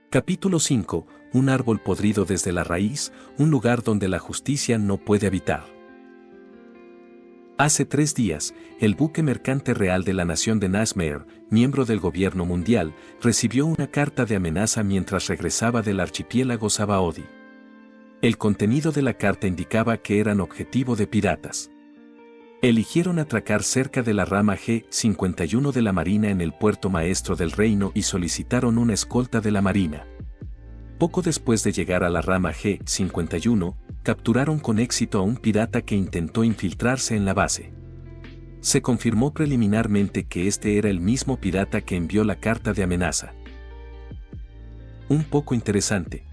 Capítulo 5. Un árbol podrido desde la raíz, un lugar donde la justicia no puede habitar. Hace 3 días, el buque mercante real de la nación de Nazmir, miembro del gobierno mundial, recibió una carta de amenaza mientras regresaba del archipiélago Sabaody. El contenido de la carta indicaba que eran objetivo de piratas. Eligieron atracar cerca de la rama G-51 de la Marina en el puerto maestro del reino y solicitaron una escolta de la Marina. Poco después de llegar a la rama G-51, capturaron con éxito a un pirata que intentó infiltrarse en la base. Se confirmó preliminarmente que este era el mismo pirata que envió la carta de amenaza. Un poco interesante.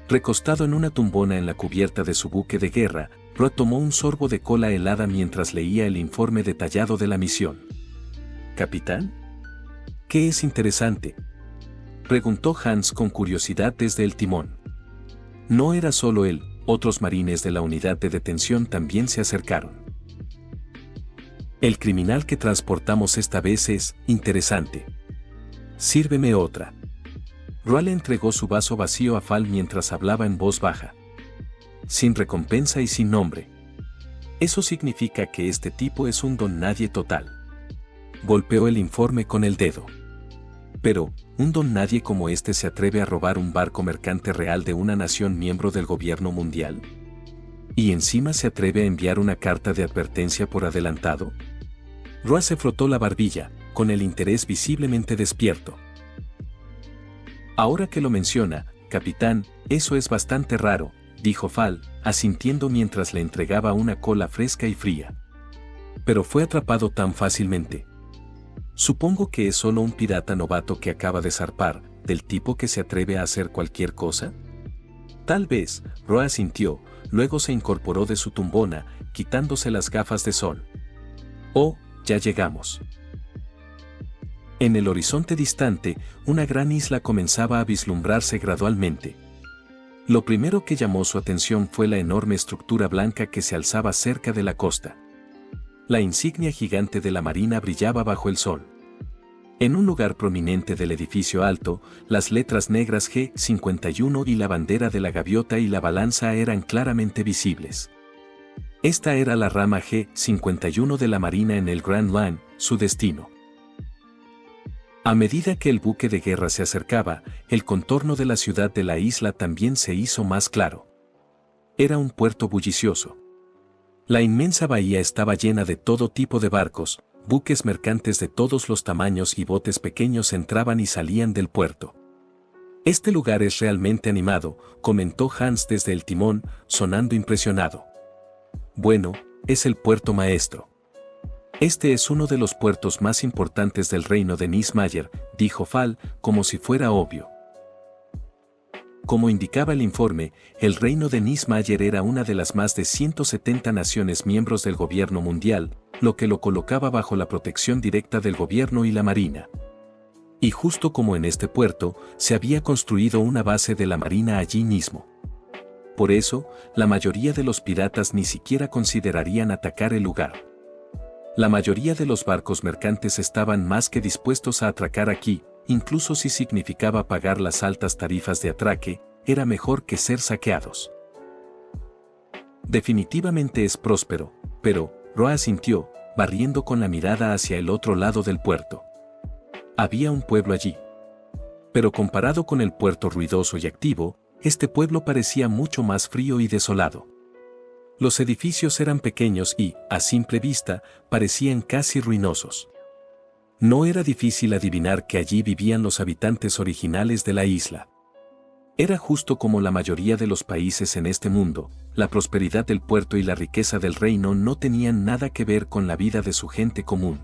Recostado en una tumbona en la cubierta de su buque de guerra, Roa tomó un sorbo de cola helada mientras leía el informe detallado de la misión. ¿Capitán? ¿Qué es interesante?, preguntó Hans con curiosidad desde el timón. No era solo él, otros marines de la unidad de detención también se acercaron. El criminal que transportamos esta vez es interesante. Sírveme otra. Roa le entregó su vaso vacío a Fal mientras hablaba en voz baja. Sin recompensa y sin nombre. Eso significa que este tipo es un don nadie total. Golpeó el informe con el dedo. Pero, ¿un don nadie como este se atreve a robar un barco mercante real de una nación miembro del gobierno mundial? ¿Y encima se atreve a enviar una carta de advertencia por adelantado? Roa se frotó la barbilla, con el interés visiblemente despierto. Ahora que lo menciona, capitán, eso es bastante raro, dijo Fal, asintiendo mientras le entregaba una cola fresca y fría. Pero fue atrapado tan fácilmente. Supongo que es solo un pirata novato que acaba de zarpar, del tipo que se atreve a hacer cualquier cosa. Tal vez, Roa asintió, luego se incorporó de su tumbona, quitándose las gafas de sol. Oh, ya llegamos. En el horizonte distante, una gran isla comenzaba a vislumbrarse gradualmente. Lo primero que llamó su atención fue la enorme estructura blanca que se alzaba cerca de la costa. La insignia gigante de la Marina brillaba bajo el sol. En un lugar prominente del edificio alto, las letras negras G-51 y la bandera de la gaviota y la balanza eran claramente visibles. Esta era la rama G-51 de la Marina en el Grand Line, su destino. A medida que el buque de guerra se acercaba, el contorno de la ciudad de la isla también se hizo más claro. Era un puerto bullicioso. La inmensa bahía estaba llena de todo tipo de barcos, buques mercantes de todos los tamaños y botes pequeños entraban y salían del puerto. Este lugar es realmente animado, comentó Hans desde el timón, sonando impresionado. Bueno, es el puerto maestro. Este es uno de los puertos más importantes del reino de Nismayer, dijo Fal, como si fuera obvio. Como indicaba el informe, el reino de Nismayer era una de las más de 170 naciones miembros del gobierno mundial, lo que lo colocaba bajo la protección directa del gobierno y la marina. Y justo como en este puerto, se había construido una base de la marina allí mismo. Por eso, la mayoría de los piratas ni siquiera considerarían atacar el lugar. La mayoría de los barcos mercantes estaban más que dispuestos a atracar aquí, incluso si significaba pagar las altas tarifas de atraque, era mejor que ser saqueados. Definitivamente es próspero, pero, Roa asintió, barriendo con la mirada hacia el otro lado del puerto. Había un pueblo allí. Pero comparado con el puerto ruidoso y activo, este pueblo parecía mucho más frío y desolado. Los edificios eran pequeños y, a simple vista, parecían casi ruinosos. No era difícil adivinar que allí vivían los habitantes originales de la isla. Era justo como la mayoría de los países en este mundo, la prosperidad del puerto y la riqueza del reino no tenían nada que ver con la vida de su gente común.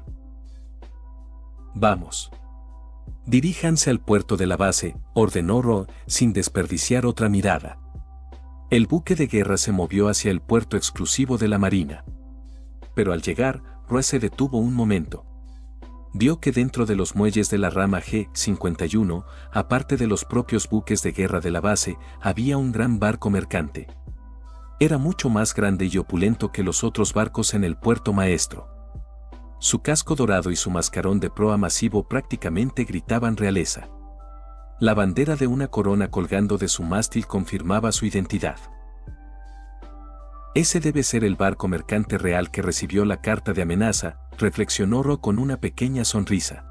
Vamos. Diríjanse al puerto de la base, ordenó Roa, sin desperdiciar otra mirada. El buque de guerra se movió hacia el puerto exclusivo de la Marina. Pero al llegar, Roa se detuvo un momento. Vio que dentro de los muelles de la rama G-51, aparte de los propios buques de guerra de la base, había un gran barco mercante. Era mucho más grande y opulento que los otros barcos en el puerto maestro. Su casco dorado y su mascarón de proa masivo prácticamente gritaban realeza. La bandera de una corona colgando de su mástil confirmaba su identidad. Ese debe ser el barco mercante real que recibió la carta de amenaza, reflexionó Ro con una pequeña sonrisa.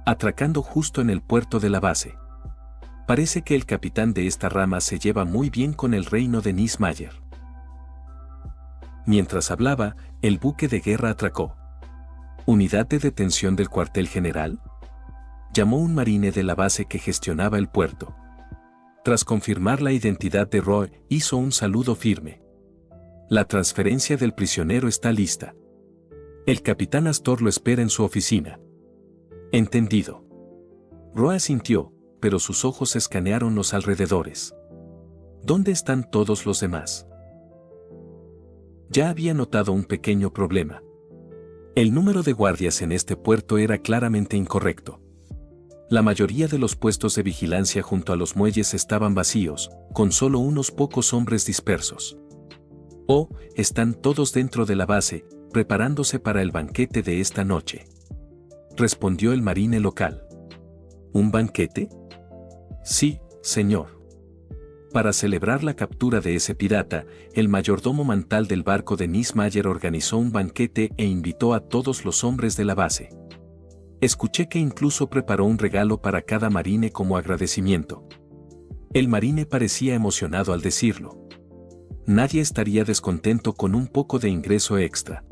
Atracando justo en el puerto de la base. Parece que el capitán de esta rama se lleva muy bien con el reino de Nismayer. Mientras hablaba, el buque de guerra atracó. ¿Unidad de detención del cuartel general? Llamó un marine de la base que gestionaba el puerto. Tras confirmar la identidad de Roy, hizo un saludo firme. La transferencia del prisionero está lista. El capitán Astor lo espera en su oficina. Entendido. Roy asintió, pero sus ojos escanearon los alrededores. ¿Dónde están todos los demás? Ya había notado un pequeño problema. El número de guardias en este puerto era claramente incorrecto. La mayoría de los puestos de vigilancia junto a los muelles estaban vacíos, con solo unos pocos hombres dispersos. Oh, están todos dentro de la base, preparándose para el banquete de esta noche. Respondió el marine local. ¿Un banquete? Sí, señor. Para celebrar la captura de ese pirata, el mayordomo mantal del barco de Nismayer organizó un banquete e invitó a todos los hombres de la base. Escuché que incluso preparó un regalo para cada marine como agradecimiento. El marine parecía emocionado al decirlo. Nadie estaría descontento con un poco de ingreso extra.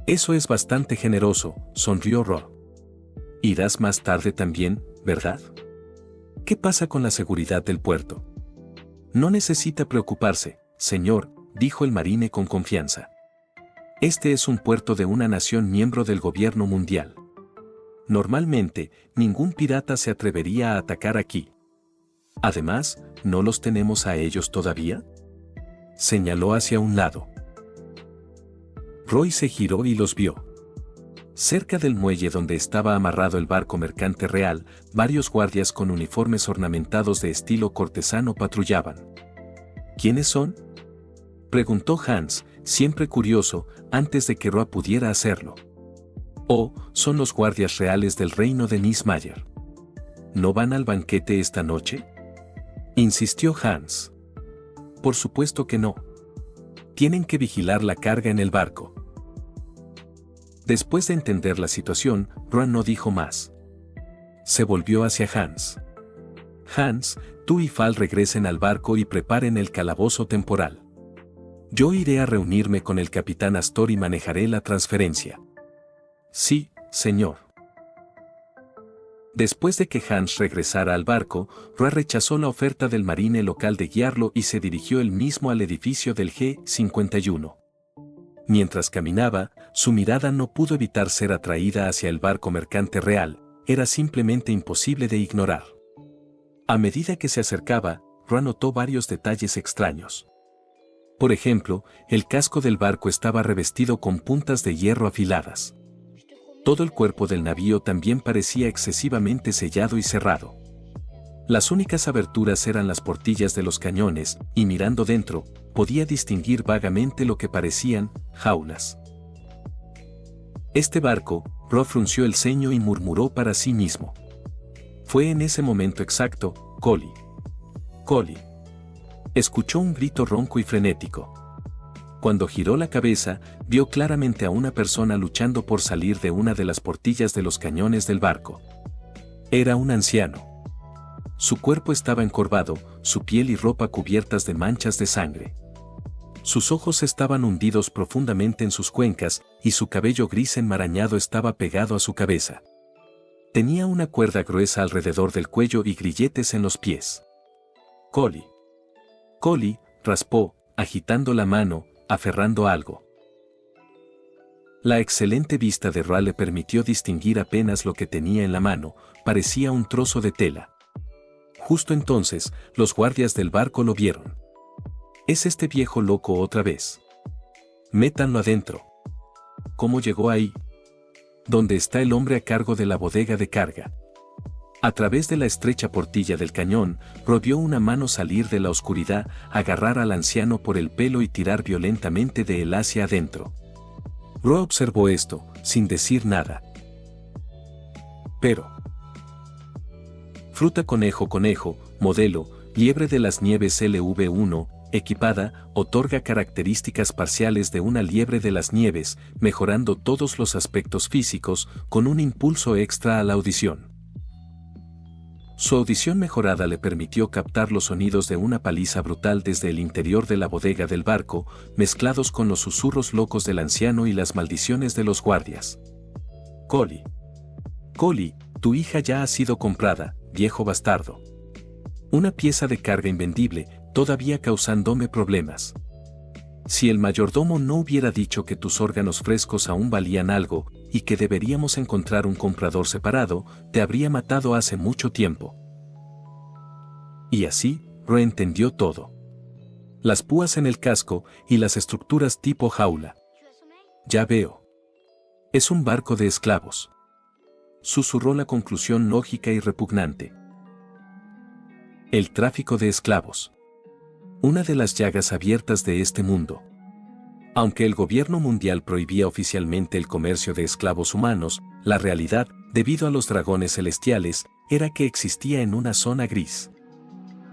Eso es bastante generoso, sonrió Ro. Irás más tarde también, ¿verdad? ¿Qué pasa con la seguridad del puerto? No necesita preocuparse, señor, dijo el marine con confianza. Este es un puerto de una nación miembro del gobierno mundial. Normalmente, ningún pirata se atrevería a atacar aquí. Además, ¿no los tenemos a ellos todavía? Señaló hacia un lado. Roy se giró y los vio. Cerca del muelle donde estaba amarrado el barco mercante real, varios guardias con uniformes ornamentados de estilo cortesano patrullaban. ¿Quiénes son?, preguntó Hans, siempre curioso, antes de que Roa pudiera hacerlo. Oh, son los guardias reales del reino de Nismayer. ¿No van al banquete esta noche?, insistió Hans. Por supuesto que no. Tienen que vigilar la carga en el barco. Después de entender la situación, Roa no dijo más. Se volvió hacia Hans. Hans, tú y Fal regresen al barco y preparen el calabozo temporal. Yo iré a reunirme con el capitán Astor y manejaré la transferencia. Sí, señor. Después de que Hans regresara al barco, Roa rechazó la oferta del marine local de guiarlo y se dirigió él mismo al edificio del G-51. Mientras caminaba, su mirada no pudo evitar ser atraída hacia el barco mercante real, era simplemente imposible de ignorar. A medida que se acercaba, Roa notó varios detalles extraños. Por ejemplo, el casco del barco estaba revestido con puntas de hierro afiladas. Todo el cuerpo del navío también parecía excesivamente sellado y cerrado. Las únicas aberturas eran las portillas de los cañones, y mirando dentro, podía distinguir vagamente lo que parecían jaulas. Este barco, Roa frunció el ceño y murmuró para sí mismo. Fue en ese momento exacto, Collie. Collie. Escuchó un grito ronco y frenético. Cuando giró la cabeza, vio claramente a una persona luchando por salir de una de las portillas de los cañones del barco. Era un anciano. Su cuerpo estaba encorvado, su piel y ropa cubiertas de manchas de sangre. Sus ojos estaban hundidos profundamente en sus cuencas, y su cabello gris enmarañado estaba pegado a su cabeza. Tenía una cuerda gruesa alrededor del cuello y grilletes en los pies. Collie. Collie, raspó, agitando la mano, aferrando algo. La excelente vista de Roa le permitió distinguir apenas lo que tenía en la mano, parecía un trozo de tela. Justo entonces, los guardias del barco lo vieron. ¿Es este viejo loco otra vez? Métanlo adentro. ¿Cómo llegó ahí? ¿Dónde está el hombre a cargo de la bodega de carga? A través de la estrecha portilla del cañón, Roa vio una mano salir de la oscuridad, agarrar al anciano por el pelo y tirar violentamente de él hacia adentro. Roa observó esto, sin decir nada. Pero Fruta conejo, modelo, liebre de las nieves LV1, equipada, otorga características parciales de una liebre de las nieves, mejorando todos los aspectos físicos, con un impulso extra a la audición. Su audición mejorada le permitió captar los sonidos de una paliza brutal desde el interior de la bodega del barco, mezclados con los susurros locos del anciano y las maldiciones de los guardias. Collie. Collie, tu hija ya ha sido comprada, viejo bastardo. Una pieza de carga invendible, todavía causándome problemas. Si el mayordomo no hubiera dicho que tus órganos frescos aún valían algo, y que deberíamos encontrar un comprador separado, te habría matado hace mucho tiempo. Y así, Roe entendió todo. Las púas en el casco y las estructuras tipo jaula. Ya veo. Es un barco de esclavos. Susurró la conclusión lógica y repugnante. El tráfico de esclavos. Una de las llagas abiertas de este mundo. Aunque el gobierno mundial prohibía oficialmente el comercio de esclavos humanos, la realidad, debido a los dragones celestiales, era que existía en una zona gris.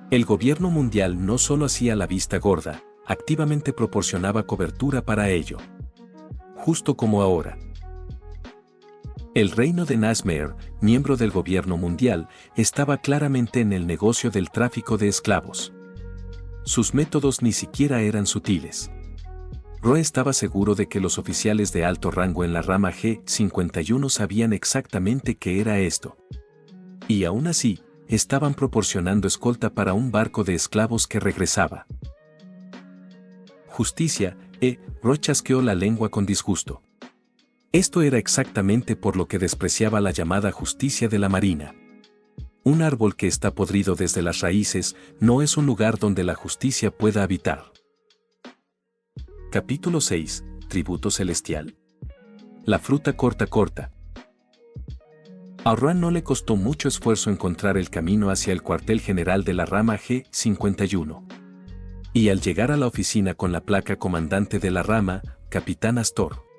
El gobierno mundial no solo hacía la vista gorda, activamente proporcionaba cobertura para ello. Justo como ahora. El reino de Nazmir, miembro del gobierno mundial, estaba claramente en el negocio del tráfico de esclavos. Sus métodos ni siquiera eran sutiles. Roe estaba seguro de que los oficiales de alto rango en la rama G51 sabían exactamente qué era esto. Y aún así, estaban proporcionando escolta para un barco de esclavos que regresaba. Justicia, Roe chasqueó la lengua con disgusto. Esto era exactamente por lo que despreciaba la llamada justicia de la marina. Un árbol que está podrido desde las raíces no es un lugar donde la justicia pueda habitar. Capítulo 6. Tributo celestial. La fruta corta. A Roan no le costó mucho esfuerzo encontrar el camino hacia el cuartel general de la rama G51. Y al llegar a la oficina con la placa comandante de la rama, Capitán Astor.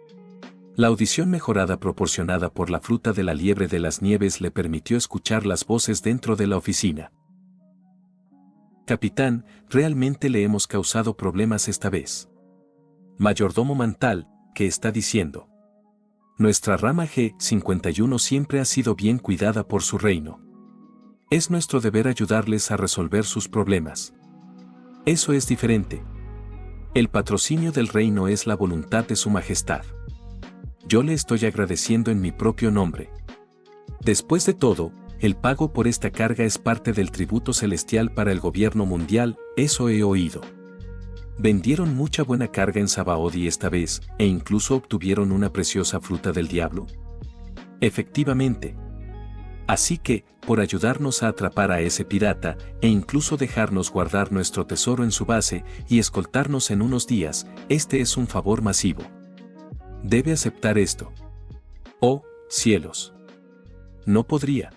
La audición mejorada proporcionada por la fruta de la liebre de las nieves le permitió escuchar las voces dentro de la oficina. Capitán, realmente le hemos causado problemas esta vez. Mayordomo Mantal, ¿qué está diciendo? Nuestra rama G51 siempre ha sido bien cuidada por su reino. Es nuestro deber ayudarles a resolver sus problemas. Eso es diferente. El patrocinio del reino es la voluntad de su majestad. Yo le estoy agradeciendo en mi propio nombre. Después de todo, el pago por esta carga es parte del tributo celestial para el gobierno mundial, eso he oído. Vendieron mucha buena carga en Sabaody esta vez, e incluso obtuvieron una preciosa fruta del diablo. Efectivamente. Así que, por ayudarnos a atrapar a ese pirata, e incluso dejarnos guardar nuestro tesoro en su base y escoltarnos en unos días, este es un favor masivo. Debe aceptar esto. Oh, cielos. No podría.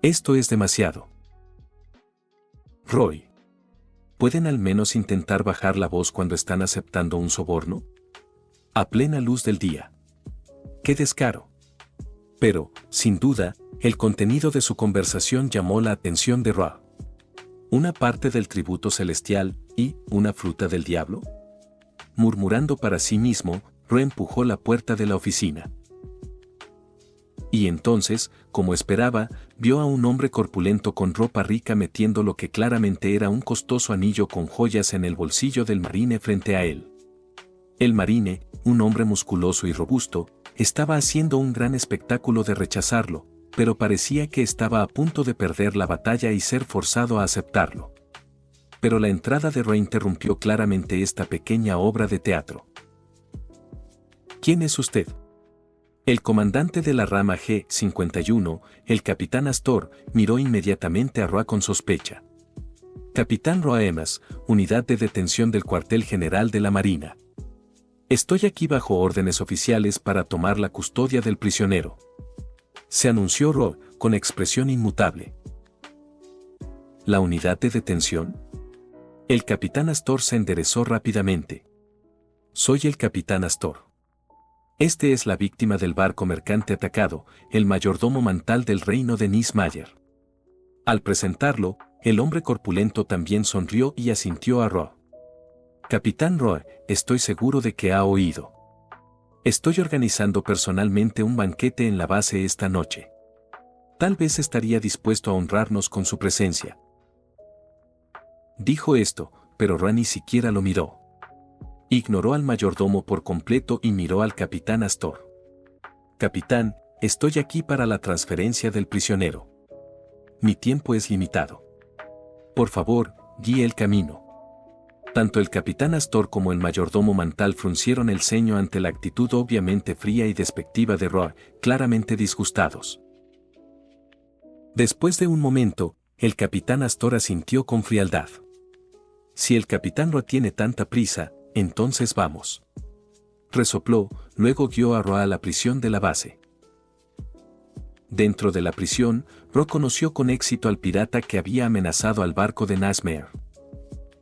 Esto es demasiado. Roy. ¿Pueden al menos intentar bajar la voz cuando están aceptando un soborno? A plena luz del día. ¡Qué descaro! Pero, sin duda, el contenido de su conversación llamó la atención de Roy. ¿Una parte del tributo celestial y una fruta del diablo? Murmurando para sí mismo, Roe empujó la puerta de la oficina. Y entonces, como esperaba, vio a un hombre corpulento con ropa rica metiendo lo que claramente era un costoso anillo con joyas en el bolsillo del marine frente a él. El marine, un hombre musculoso y robusto, estaba haciendo un gran espectáculo de rechazarlo, pero parecía que estaba a punto de perder la batalla y ser forzado a aceptarlo. Pero la entrada de Roe interrumpió claramente esta pequeña obra de teatro. ¿Quién es usted? El comandante de la rama G51, el capitán Astor, miró inmediatamente a Roa con sospecha. Capitán Roa Emas, unidad de detención del cuartel general de la Marina. Estoy aquí bajo órdenes oficiales para tomar la custodia del prisionero. Se anunció Roa, con expresión inmutable. ¿La unidad de detención? El capitán Astor se enderezó rápidamente. Soy el capitán Astor. Este es la víctima del barco mercante atacado, el mayordomo Mantal del reino de Nismayer. Al presentarlo, el hombre corpulento también sonrió y asintió a Roy. Capitán Roy, estoy seguro de que ha oído. Estoy organizando personalmente un banquete en la base esta noche. Tal vez estaría dispuesto a honrarnos con su presencia. Dijo esto, pero Roy ni siquiera lo miró. Ignoró al mayordomo por completo y miró al capitán Astor. Capitán, estoy aquí para la transferencia del prisionero. Mi tiempo es limitado. Por favor, guíe el camino. Tanto el capitán Astor como el mayordomo Mantal fruncieron el ceño ante la actitud obviamente fría y despectiva de Roy, claramente disgustados. Después de un momento, el capitán Astor asintió con frialdad. Si el capitán Roy tiene tanta prisa, entonces vamos. Resopló, luego guió a Roy a la prisión de la base. Dentro de la prisión, Roy conoció con éxito al pirata que había amenazado al barco de Nasmere.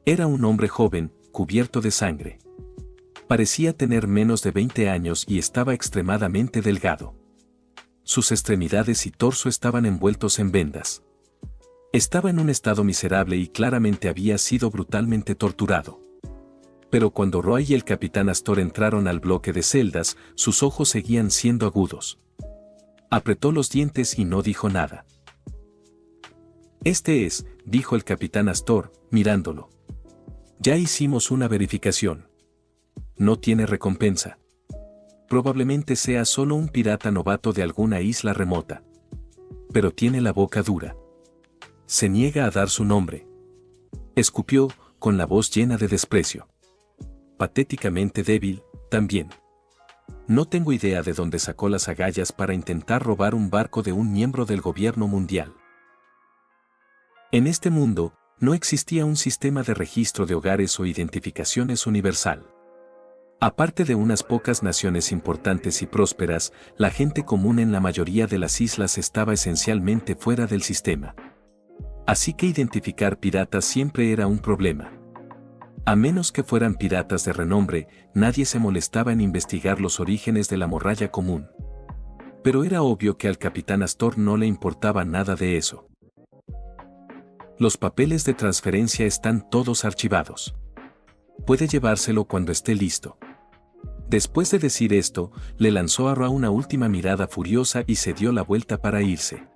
Era un hombre joven, cubierto de sangre. Parecía tener menos de 20 años y estaba extremadamente delgado. Sus extremidades y torso estaban envueltos en vendas. Estaba en un estado miserable y claramente había sido brutalmente torturado. Pero cuando Roy y el capitán Astor entraron al bloque de celdas, sus ojos seguían siendo agudos. Apretó los dientes y no dijo nada. Este es, dijo el capitán Astor, mirándolo. Ya hicimos una verificación. No tiene recompensa. Probablemente sea solo un pirata novato de alguna isla remota. Pero tiene la boca dura. Se niega a dar su nombre. Escupió, con la voz llena de desprecio. Patéticamente débil, también. No tengo idea de dónde sacó las agallas para intentar robar un barco de un miembro del gobierno mundial. En este mundo, no existía un sistema de registro de hogares o identificaciones universal. Aparte de unas pocas naciones importantes y prósperas, la gente común en la mayoría de las islas estaba esencialmente fuera del sistema. Así que identificar piratas siempre era un problema. A menos que fueran piratas de renombre, nadie se molestaba en investigar los orígenes de la morralla común. Pero era obvio que al capitán Astor no le importaba nada de eso. Los papeles de transferencia están todos archivados. Puede llevárselo cuando esté listo. Después de decir esto, le lanzó a Roy una última mirada furiosa y se dio la vuelta para irse.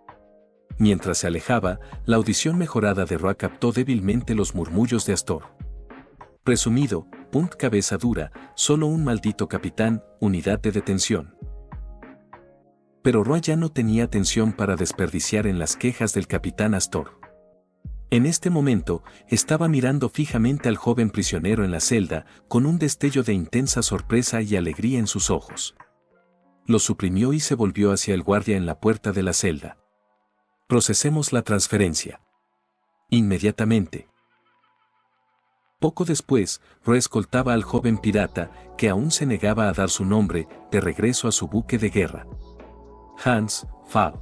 Mientras se alejaba, la audición mejorada de Roy captó débilmente los murmullos de Astor. Presumido, punt cabeza dura, solo un maldito capitán, unidad de detención. Pero Roy ya no tenía atención para desperdiciar en las quejas del capitán Astor. En este momento, estaba mirando fijamente al joven prisionero en la celda, con un destello de intensa sorpresa y alegría en sus ojos. Lo suprimió y se volvió hacia el guardia en la puerta de la celda. Procesemos la transferencia. Inmediatamente. Poco después, Roy escoltaba al joven pirata, que aún se negaba a dar su nombre, de regreso a su buque de guerra. Hans, Fall.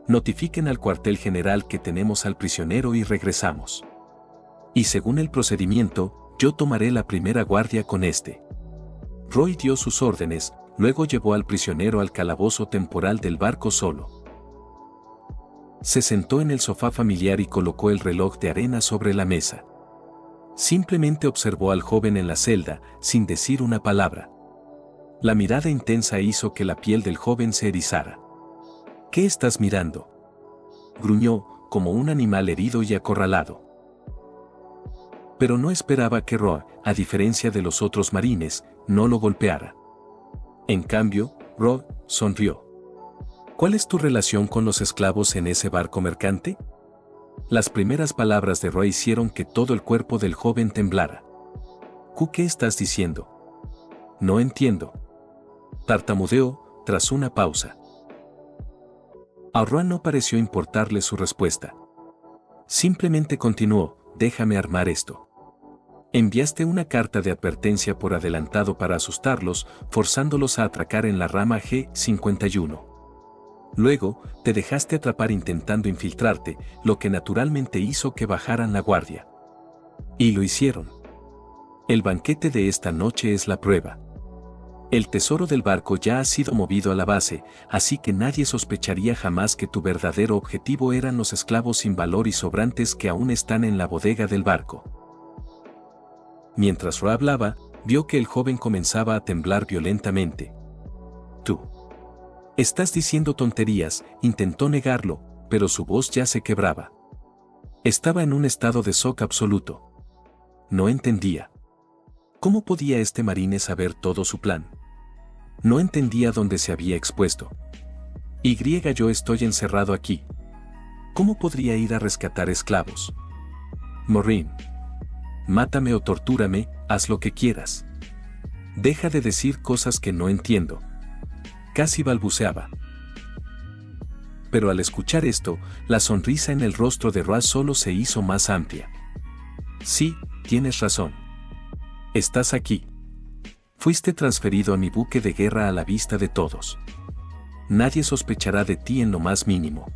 Notifiquen al cuartel general que tenemos al prisionero y regresamos. Y según el procedimiento, yo tomaré la primera guardia con este. Roy dio sus órdenes, luego llevó al prisionero al calabozo temporal del barco solo. Se sentó en el sofá familiar y colocó el reloj de arena sobre la mesa. Simplemente observó al joven en la celda, sin decir una palabra. La mirada intensa hizo que la piel del joven se erizara. ¿Qué estás mirando?, gruñó, como un animal herido y acorralado. Pero no esperaba que Roy, a diferencia de los otros marines, no lo golpeara. En cambio, Roy sonrió. ¿Cuál es tu relación con los esclavos en ese barco mercante? Las primeras palabras de Roy hicieron que todo el cuerpo del joven temblara. ¿Qué estás diciendo? No entiendo. Tartamudeó, tras una pausa. A Roy no pareció importarle su respuesta. Simplemente continuó, déjame armar esto. Enviaste una carta de advertencia por adelantado para asustarlos, forzándolos a atracar en la rama G51. Luego, te dejaste atrapar intentando infiltrarte, lo que naturalmente hizo que bajaran la guardia. Y lo hicieron. El banquete de esta noche es la prueba. El tesoro del barco ya ha sido movido a la base, así que nadie sospecharía jamás que tu verdadero objetivo eran los esclavos sin valor y sobrantes que aún están en la bodega del barco. Mientras Ro hablaba, vio que el joven comenzaba a temblar violentamente. Tú. Estás diciendo tonterías, intentó negarlo, pero su voz ya se quebraba. Estaba en un estado de shock absoluto. No entendía. ¿Cómo podía este marine saber todo su plan? No entendía dónde se había expuesto. Yo estoy encerrado aquí. ¿Cómo podría ir a rescatar esclavos? Morin. Mátame o tortúrame, haz lo que quieras. Deja de decir cosas que no entiendo. Casi balbuceaba. Pero al escuchar esto, la sonrisa en el rostro de Roa solo se hizo más amplia. Sí, tienes razón. Estás aquí. Fuiste transferido a mi buque de guerra a la vista de todos. Nadie sospechará de ti en lo más mínimo.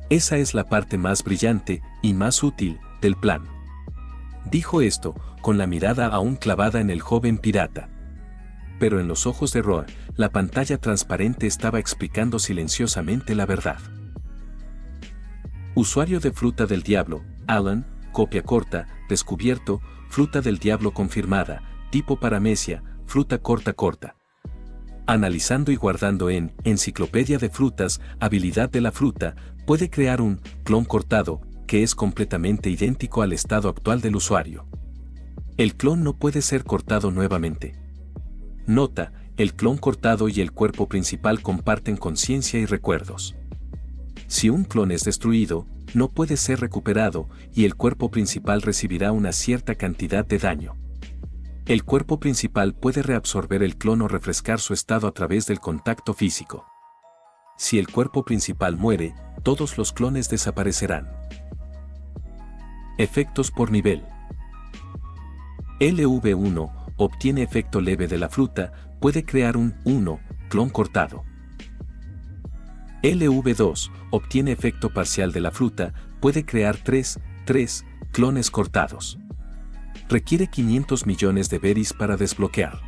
Esa es la parte más brillante y más útil del plan. Dijo esto, con la mirada aún clavada en el joven pirata. Pero en los ojos de Roa, la pantalla transparente estaba explicando silenciosamente la verdad. Usuario de fruta del diablo, Alan, copia corta, descubierto, fruta del diablo confirmada, tipo paramecia, fruta corta. Analizando y guardando en Enciclopedia de Frutas, habilidad de la fruta, puede crear un clon cortado, que es completamente idéntico al estado actual del usuario. El clon no puede ser cortado nuevamente. Nota, el clon cortado y el cuerpo principal comparten conciencia y recuerdos. Si un clon es destruido, no puede ser recuperado y el cuerpo principal recibirá una cierta cantidad de daño. El cuerpo principal puede reabsorber el clon o refrescar su estado a través del contacto físico. Si el cuerpo principal muere, todos los clones desaparecerán. Efectos por nivel. LV1 obtiene efecto leve de la fruta, puede crear un 1 clon cortado. LV2 obtiene efecto parcial de la fruta, puede crear 3 clones cortados. Requiere 500 millones de berries para desbloquear.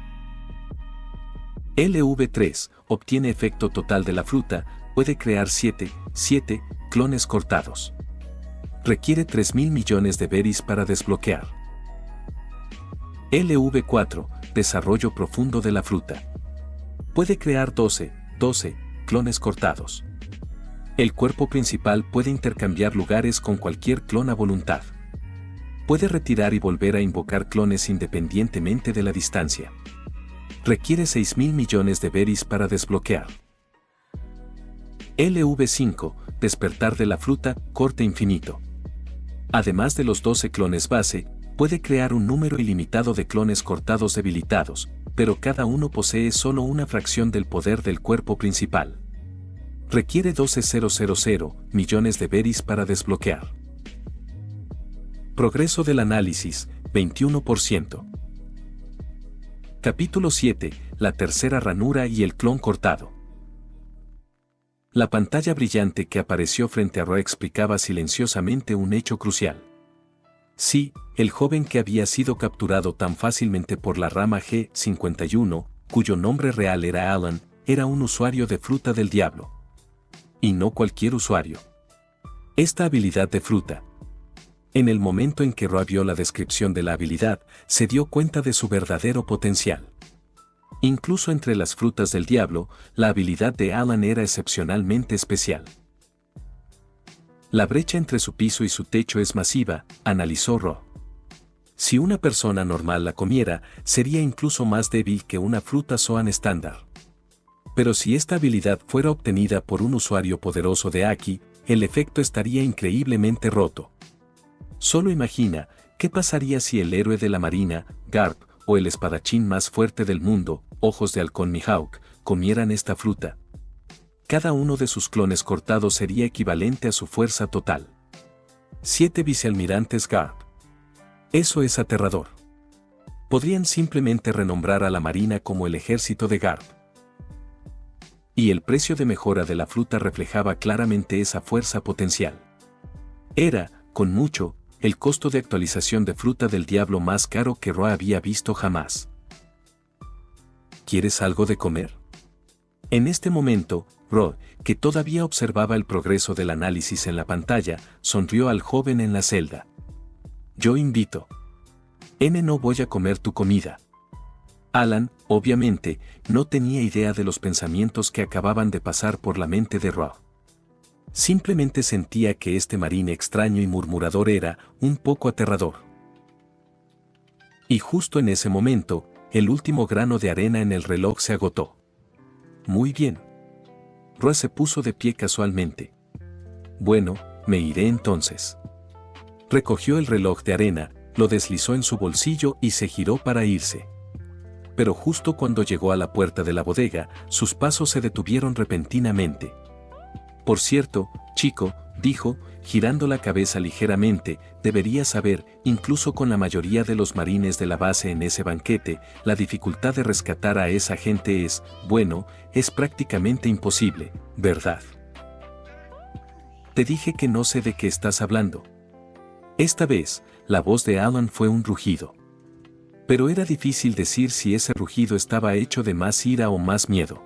LV3 obtiene efecto total de la fruta, puede crear 7 clones cortados. Requiere 3.000 millones de berries para desbloquear. LV4, desarrollo profundo de la fruta. Puede crear 12 clones cortados. El cuerpo principal puede intercambiar lugares con cualquier clon a voluntad. Puede retirar y volver a invocar clones independientemente de la distancia. Requiere 6.000 millones de berries para desbloquear. LV5, despertar de la fruta, corte infinito. Además de los 12 clones base, puede crear un número ilimitado de clones cortados debilitados, pero cada uno posee solo una fracción del poder del cuerpo principal. Requiere 12.000 millones de berries para desbloquear. Progreso del análisis, 21%. Capítulo 7, la tercera ranura y el clon cortado. La pantalla brillante que apareció frente a Roa explicaba silenciosamente un hecho crucial. Sí, el joven que había sido capturado tan fácilmente por la rama G51, cuyo nombre real era Alan, era un usuario de fruta del diablo. Y no cualquier usuario. Esta habilidad de fruta. En el momento en que Roa vio la descripción de la habilidad, se dio cuenta de su verdadero potencial. Incluso entre las frutas del diablo, la habilidad de Alan era excepcionalmente especial. La brecha entre su piso y su techo es masiva, analizó Roa. Si una persona normal la comiera, sería incluso más débil que una fruta Zoan estándar. Pero si esta habilidad fuera obtenida por un usuario poderoso de Aki, el efecto estaría increíblemente roto. Solo imagina, ¿qué pasaría si el héroe de la marina, Garp, o el espadachín más fuerte del mundo, Ojos de Halcón Mihawk, comieran esta fruta? Cada uno de sus clones cortados sería equivalente a su fuerza total. 7 vicealmirantes Garp. Eso es aterrador. Podrían simplemente renombrar a la marina como el ejército de Garp. Y el precio de mejora de la fruta reflejaba claramente esa fuerza potencial. Era, con mucho, el costo de actualización de fruta del diablo más caro que Roa había visto jamás. ¿Quieres algo de comer? En este momento, Ro, que todavía observaba el progreso del análisis en la pantalla, sonrió al joven en la celda. Yo invito. No voy a comer tu comida. Alan, obviamente, no tenía idea de los pensamientos que acababan de pasar por la mente de Ro. Simplemente sentía que este marine extraño y murmurador era un poco aterrador. Y justo en ese momento, el último grano de arena en el reloj se agotó. Muy bien. Ro se puso de pie casualmente. Bueno, me iré entonces. Recogió el reloj de arena, lo deslizó en su bolsillo y se giró para irse. Pero justo cuando llegó a la puerta de la bodega, sus pasos se detuvieron repentinamente. Por cierto, chico, dijo, girando la cabeza ligeramente, deberías saber, incluso con la mayoría de los marines de la base en ese banquete, la dificultad de rescatar a esa gente es, bueno, es prácticamente imposible, ¿verdad? Te dije que no sé de qué estás hablando. Esta vez, la voz de Alan fue un rugido. Pero era difícil decir si ese rugido estaba hecho de más ira o más miedo.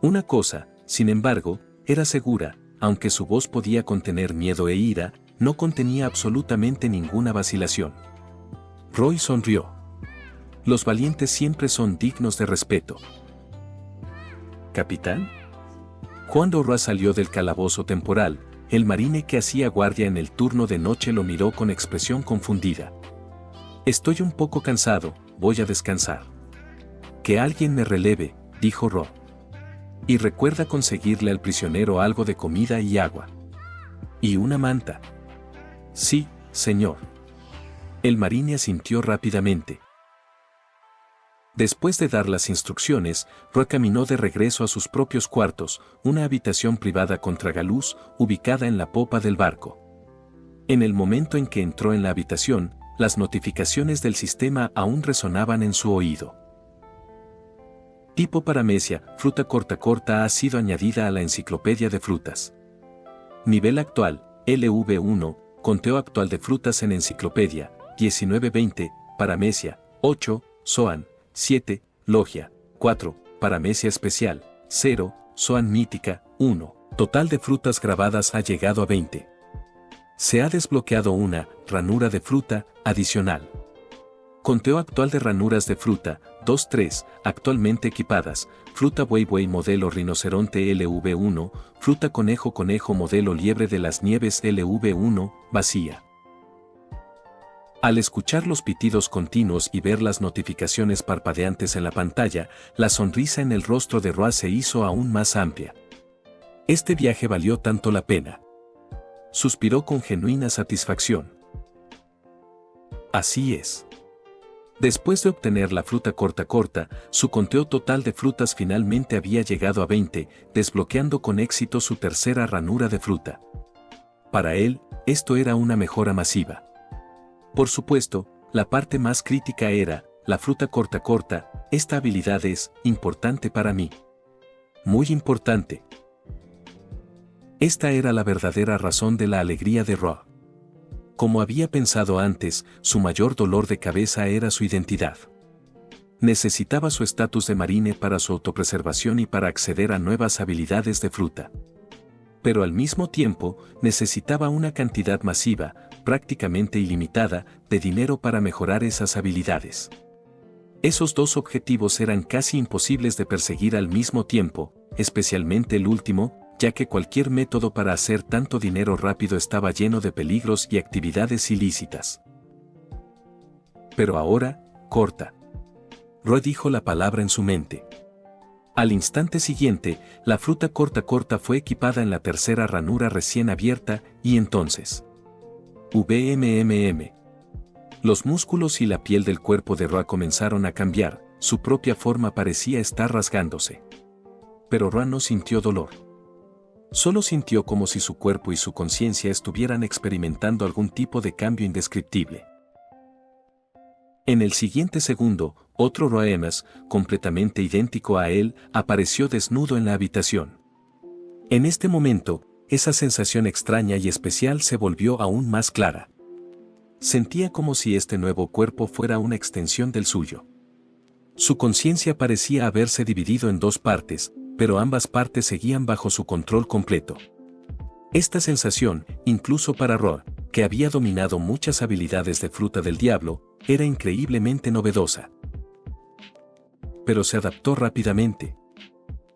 Una cosa, sin embargo, era segura, aunque su voz podía contener miedo e ira, no contenía absolutamente ninguna vacilación. Roy sonrió. Los valientes siempre son dignos de respeto. ¿Capitán? Cuando Roy salió del calabozo temporal, el marine que hacía guardia en el turno de noche lo miró con expresión confundida. Estoy un poco cansado, voy a descansar. Que alguien me releve, dijo Roy. Y recuerda conseguirle al prisionero algo de comida y agua. ¿Y una manta? Sí, señor. El marine asintió rápidamente. Después de dar las instrucciones, Roy caminó de regreso a sus propios cuartos, una habitación privada con tragaluz, ubicada en la popa del barco. En el momento en que entró en la habitación, las notificaciones del sistema aún resonaban en su oído. Tipo paramecia, fruta corta ha sido añadida a la enciclopedia de frutas. Nivel actual, LV1, conteo actual de frutas en enciclopedia, 19-20, paramecia, 8, Zoan, 7, Logia, 4, paramecia especial, 0, Zoan mítica, 1. Total de frutas grabadas ha llegado a 20. Se ha desbloqueado una ranura de fruta adicional. Conteo actual de ranuras de fruta, 2-3, actualmente equipadas, fruta buey modelo rinoceronte LV1, fruta conejo modelo liebre de las nieves LV1, vacía. Al escuchar los pitidos continuos y ver las notificaciones parpadeantes en la pantalla, la sonrisa en el rostro de Roy se hizo aún más amplia. Este viaje valió tanto la pena. Suspiró con genuina satisfacción. Así es. Después de obtener la fruta corta, su conteo total de frutas finalmente había llegado a 20, desbloqueando con éxito su tercera ranura de fruta. Para él, esto era una mejora masiva. Por supuesto, la parte más crítica era, la fruta corta, esta habilidad es importante para mí. Muy importante. Esta era la verdadera razón de la alegría de Roy. Como había pensado antes, su mayor dolor de cabeza era su identidad. Necesitaba su estatus de marine para su autopreservación y para acceder a nuevas habilidades de fruta. Pero al mismo tiempo, necesitaba una cantidad masiva, prácticamente ilimitada, de dinero para mejorar esas habilidades. Esos dos objetivos eran casi imposibles de perseguir al mismo tiempo, especialmente el último, ya que cualquier método para hacer tanto dinero rápido estaba lleno de peligros y actividades ilícitas. Pero ahora, corta. Roy dijo la palabra en su mente. Al instante siguiente, la fruta corta fue equipada en la tercera ranura recién abierta, y entonces... VMMM. Los músculos y la piel del cuerpo de Roy comenzaron a cambiar, su propia forma parecía estar rasgándose. Pero Roy no sintió dolor. Solo sintió como si su cuerpo y su conciencia estuvieran experimentando algún tipo de cambio indescriptible. En el siguiente segundo, otro Roemas, completamente idéntico a él, apareció desnudo en la habitación. En este momento, esa sensación extraña y especial se volvió aún más clara. Sentía como si este nuevo cuerpo fuera una extensión del suyo. Su conciencia parecía haberse dividido en dos partes, pero ambas partes seguían bajo su control completo. Esta sensación, incluso para Roy, que había dominado muchas habilidades de fruta del diablo, era increíblemente novedosa. Pero se adaptó rápidamente.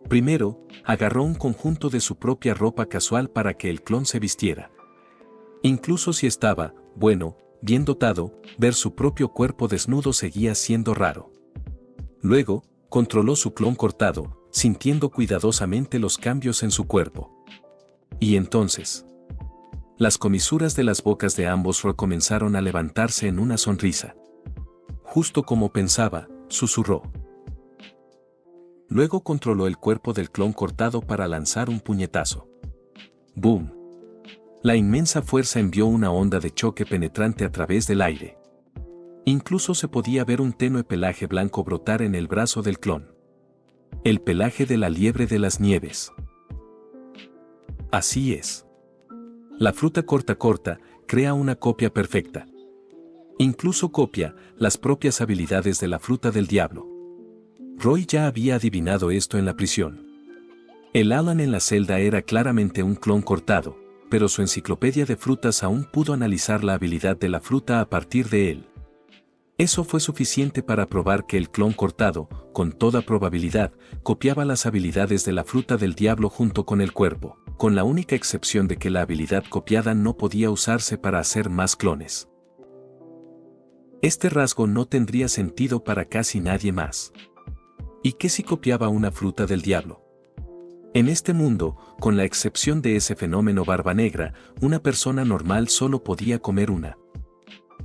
Primero, agarró un conjunto de su propia ropa casual para que el clon se vistiera. Incluso si estaba, bueno, bien dotado, ver su propio cuerpo desnudo seguía siendo raro. Luego, controló su clon cortado, sintiendo cuidadosamente los cambios en su cuerpo. Y entonces, las comisuras de las bocas de ambos comenzaron a levantarse en una sonrisa. Justo como pensaba, susurró. Luego controló el cuerpo del clon cortado para lanzar un puñetazo. ¡Boom! La inmensa fuerza envió una onda de choque penetrante a través del aire. Incluso se podía ver un tenue pelaje blanco brotar en el brazo del clon. El pelaje de la liebre de las nieves. Así es. La fruta corta crea una copia perfecta. Incluso copia las propias habilidades de la fruta del diablo. Roy ya había adivinado esto en la prisión. El Alan en la celda era claramente un clon cortado, pero su enciclopedia de frutas aún pudo analizar la habilidad de la fruta a partir de él. Eso fue suficiente para probar que el clon cortado, con toda probabilidad, copiaba las habilidades de la fruta del diablo junto con el cuerpo, con la única excepción de que la habilidad copiada no podía usarse para hacer más clones. Este rasgo no tendría sentido para casi nadie más. ¿Y qué si copiaba una fruta del diablo? En este mundo, con la excepción de ese fenómeno barba negra, una persona normal solo podía comer una.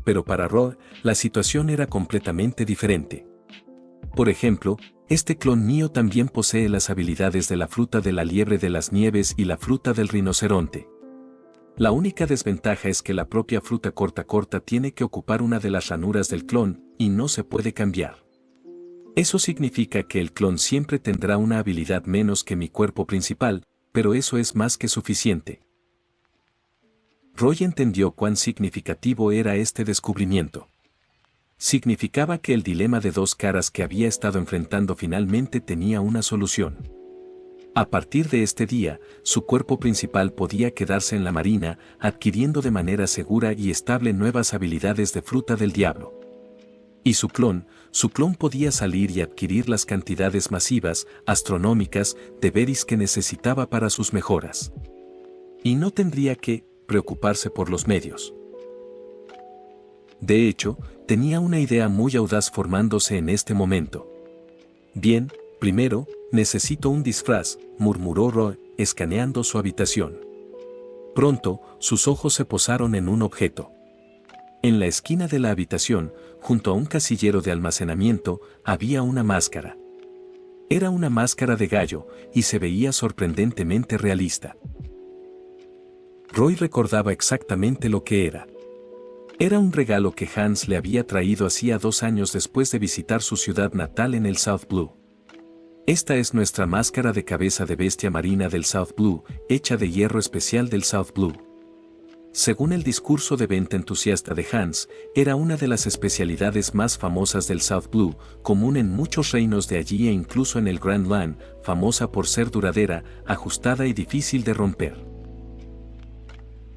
Pero para Roy, la situación era completamente diferente. Por ejemplo, este clon mío también posee las habilidades de la fruta de la liebre de las nieves y la fruta del rinoceronte. La única desventaja es que la propia fruta corta tiene que ocupar una de las ranuras del clon, y no se puede cambiar. Eso significa que el clon siempre tendrá una habilidad menos que mi cuerpo principal, pero eso es más que suficiente. Roy entendió cuán significativo era este descubrimiento. Significaba que el dilema de dos caras que había estado enfrentando finalmente tenía una solución. A partir de este día, su cuerpo principal podía quedarse en la marina, adquiriendo de manera segura y estable nuevas habilidades de fruta del diablo. Y su clon podía salir y adquirir las cantidades masivas, astronómicas, de berries que necesitaba para sus mejoras. Y no tendría que preocuparse por los medios. De hecho, tenía una idea muy audaz formándose en este momento. Bien, primero, necesito un disfraz, murmuró Roy, escaneando su habitación. Pronto, sus ojos se posaron en un objeto. En la esquina de la habitación, junto a un casillero de almacenamiento, había una máscara. Era una máscara de gallo, y se veía sorprendentemente realista. Roy recordaba exactamente lo que era. Era un regalo que Hans le había traído hacía 2 años después de visitar su ciudad natal en el South Blue. Esta es nuestra máscara de cabeza de bestia marina del South Blue, hecha de hierro especial del South Blue. Según el discurso de venta entusiasta de Hans, era una de las especialidades más famosas del South Blue, común en muchos reinos de allí e incluso en el Grand Line, famosa por ser duradera, ajustada y difícil de romper.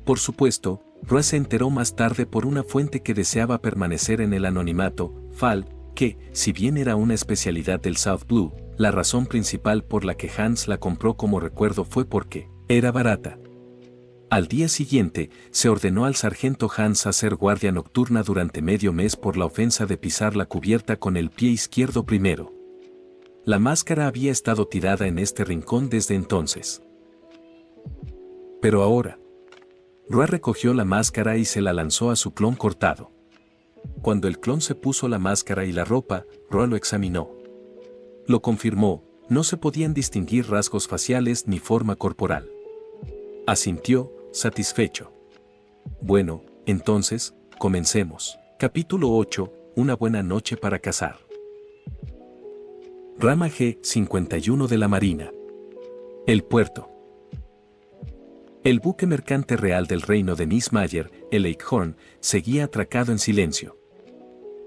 Por supuesto, Roy se enteró más tarde por una fuente que deseaba permanecer en el anonimato, Fal, que, si bien era una especialidad del South Blue, la razón principal por la que Hans la compró como recuerdo fue porque era barata. Al día siguiente, se ordenó al sargento Hans hacer guardia nocturna durante medio mes por la ofensa de pisar la cubierta con el pie izquierdo primero. La máscara había estado tirada en este rincón desde entonces. Pero ahora, Roy recogió la máscara y se la lanzó a su clon cortado. Cuando el clon se puso la máscara y la ropa, Roy lo examinó. Lo confirmó, no se podían distinguir rasgos faciales ni forma corporal. Asintió, satisfecho. Bueno, entonces, comencemos. Capítulo 8, una buena noche para cazar. Rama G51 de la Marina. El puerto. El buque mercante real del reino de Nismayer, el Eichhorn, seguía atracado en silencio.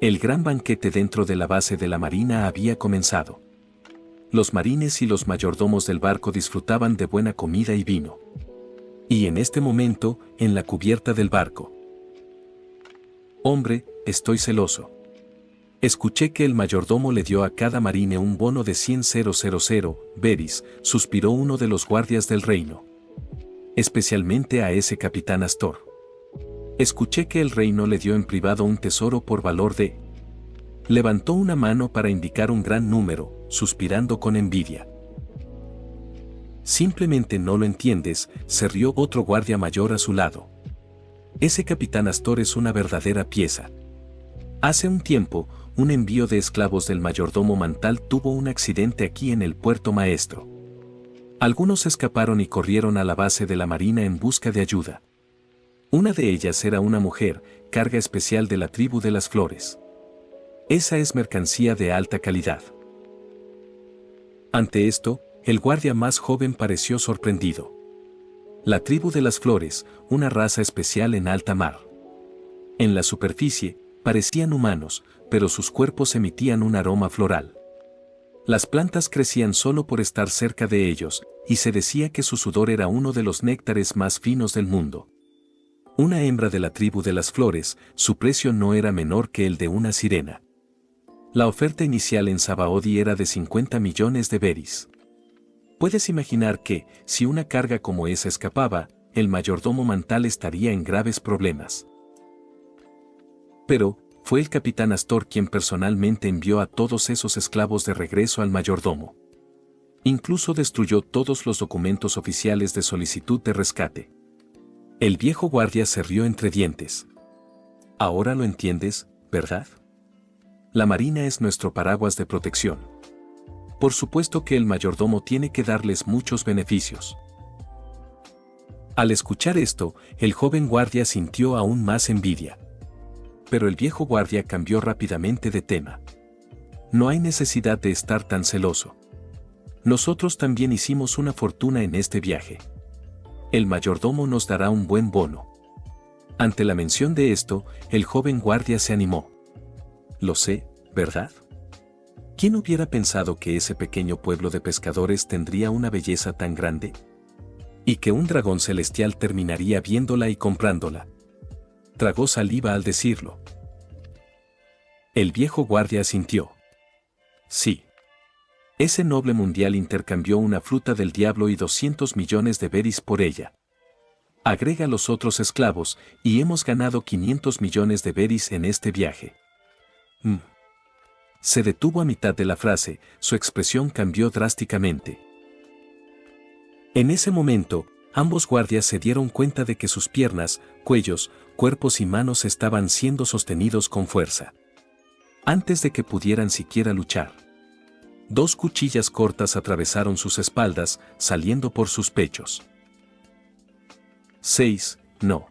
El gran banquete dentro de la base de la marina había comenzado. Los marines y los mayordomos del barco disfrutaban de buena comida y vino. Y en este momento, en la cubierta del barco. Hombre, estoy celoso. Escuché que el mayordomo le dio a cada marine un bono de 100,000 beris, suspiró uno de los guardias del reino. Especialmente a ese capitán Astor. Escuché que el reino le dio en privado un tesoro por valor de... Levantó una mano para indicar un gran número, suspirando con envidia. Simplemente no lo entiendes, se rió otro guardia mayor a su lado. Ese capitán Astor es una verdadera pieza. Hace un tiempo, un envío de esclavos del mayordomo Mantal tuvo un accidente aquí en el puerto maestro. Algunos escaparon y corrieron a la base de la marina en busca de ayuda. Una de ellas era una mujer, carga especial de la tribu de las flores. Esa es mercancía de alta calidad. Ante esto, el guardia más joven pareció sorprendido. La tribu de las flores, una raza especial en alta mar. En la superficie, parecían humanos, pero sus cuerpos emitían un aroma floral. Las plantas crecían solo por estar cerca de ellos, y se decía que su sudor era uno de los néctares más finos del mundo. Una hembra de la tribu de las flores, su precio no era menor que el de una sirena. La oferta inicial en Sabaody era de 50 millones de beris. Puedes imaginar que, si una carga como esa escapaba, el mayordomo Mantal estaría en graves problemas. Pero, fue el capitán Astor quien personalmente envió a todos esos esclavos de regreso al mayordomo. Incluso destruyó todos los documentos oficiales de solicitud de rescate. El viejo guardia se rió entre dientes. Ahora lo entiendes, ¿verdad? La marina es nuestro paraguas de protección. Por supuesto que el mayordomo tiene que darles muchos beneficios. Al escuchar esto, el joven guardia sintió aún más envidia. Pero el viejo guardia cambió rápidamente de tema. No hay necesidad de estar tan celoso. Nosotros también hicimos una fortuna en este viaje. El mayordomo nos dará un buen bono. Ante la mención de esto, el joven guardia se animó. Lo sé, ¿verdad? ¿Quién hubiera pensado que ese pequeño pueblo de pescadores tendría una belleza tan grande? Y que un dragón celestial terminaría viéndola y comprándola. Tragó saliva al decirlo. El viejo guardia asintió. Sí. Ese noble mundial intercambió una fruta del diablo y 200 millones de beris por ella. Agrega los otros esclavos, y hemos ganado 500 millones de beris en este viaje. Se detuvo a mitad de la frase, su expresión cambió drásticamente. En ese momento, ambos guardias se dieron cuenta de que sus piernas, cuellos, cuerpos y manos estaban siendo sostenidos con fuerza. Antes de que pudieran siquiera luchar. 2 cuchillas cortas atravesaron sus espaldas, saliendo por sus pechos. 6, no.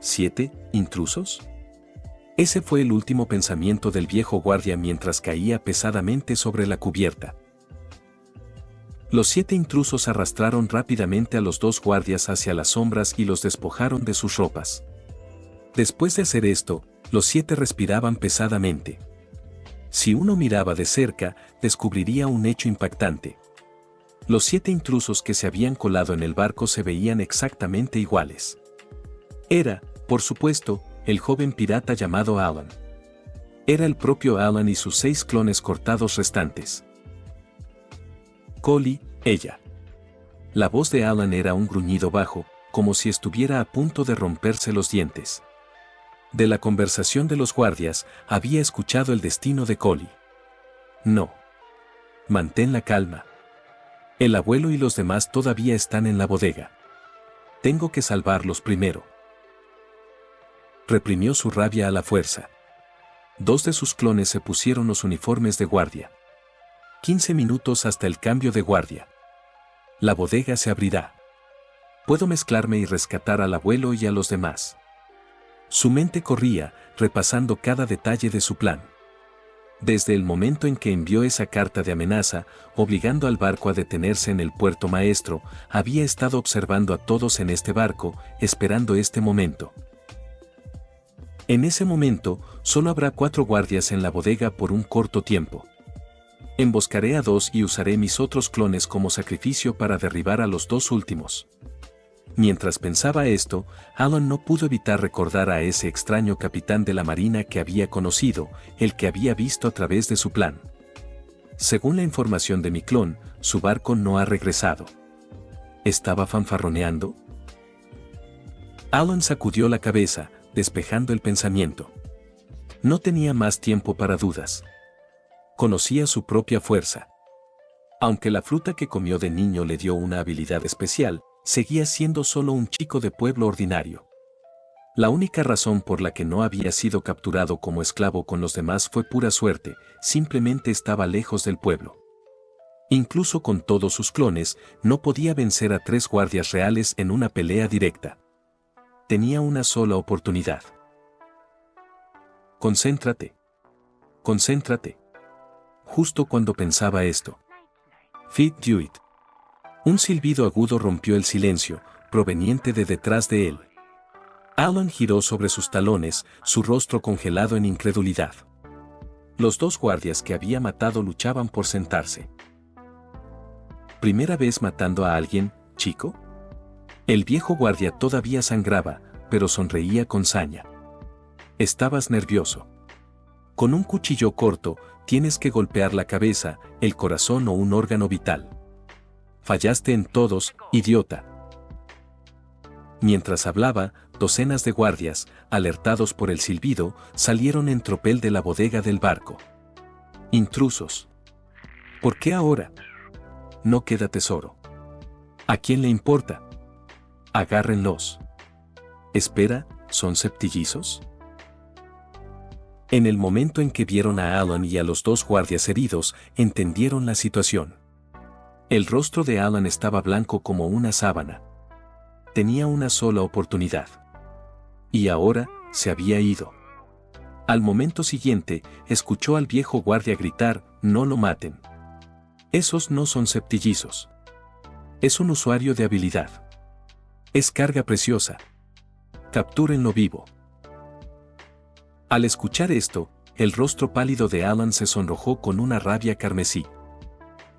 7, ¿intrusos? Ese fue el último pensamiento del viejo guardia mientras caía pesadamente sobre la cubierta. Los 7 intrusos arrastraron rápidamente a los 2 guardias hacia las sombras y los despojaron de sus ropas. Después de hacer esto, los 7 respiraban pesadamente. Si uno miraba de cerca, descubriría un hecho impactante. Los 7 intrusos que se habían colado en el barco se veían exactamente iguales. Era, por supuesto, el joven pirata llamado Alan. Era el propio Alan y sus 6 clones cortados restantes. Collie, ella. La voz de Alan era un gruñido bajo, como si estuviera a punto de romperse los dientes. De la conversación de los guardias, había escuchado el destino de Collie. No. Mantén la calma. El abuelo y los demás todavía están en la bodega. Tengo que salvarlos primero. Reprimió su rabia a la fuerza. 2 de sus clones se pusieron los uniformes de guardia. 15 minutos hasta el cambio de guardia. La bodega se abrirá. Puedo mezclarme y rescatar al abuelo y a los demás. Su mente corría, repasando cada detalle de su plan. Desde el momento en que envió esa carta de amenaza, obligando al barco a detenerse en el puerto maestro, había estado observando a todos en este barco, esperando este momento. En ese momento, Solo habrá 4 guardias en la bodega por un corto tiempo. Emboscaré a 2 y usaré mis otros clones como sacrificio para derribar a los 2 últimos. Mientras pensaba esto, Alan no pudo evitar recordar a ese extraño capitán de la marina que había conocido, el que había visto a través de su plan. Según la información de mi clon, su barco no ha regresado. ¿Estaba fanfarroneando? Alan sacudió la cabeza, despejando el pensamiento. No tenía más tiempo para dudas. Conocía su propia fuerza. Aunque la fruta que comió de niño le dio una habilidad especial, seguía siendo solo un chico de pueblo ordinario. La única razón por la que no había sido capturado como esclavo con los demás fue pura suerte, simplemente estaba lejos del pueblo. Incluso con todos sus clones, no podía vencer a 3 guardias reales en una pelea directa. Tenía una sola oportunidad. Concéntrate. Concéntrate. Justo cuando pensaba esto. Feed do it. Un silbido agudo rompió el silencio, proveniente de detrás de él. Alan giró sobre sus talones, su rostro congelado en incredulidad. Los 2 guardias que había matado luchaban por sentarse. ¿Primera vez matando a alguien, chico? El viejo guardia todavía sangraba, pero sonreía con saña. Estabas nervioso. Con un cuchillo corto, tienes que golpear la cabeza, el corazón o un órgano vital. Fallaste en todos, idiota. Mientras hablaba, docenas de guardias, alertados por el silbido, salieron en tropel de la bodega del barco. Intrusos. ¿Por qué ahora? No queda tesoro. ¿A quién le importa? Agárrenlos. Espera, ¿son septillizos? En el momento en que vieron a Alan y a los 2 guardias heridos, entendieron la situación. El rostro de Alan estaba blanco como una sábana. Tenía una sola oportunidad. Y ahora, se había ido. Al momento siguiente, escuchó al viejo guardia gritar, «No lo maten». Esos no son septillizos. Es un usuario de habilidad. Es carga preciosa. Captúrenlo vivo. Al escuchar esto, el rostro pálido de Alan se sonrojó con una rabia carmesí.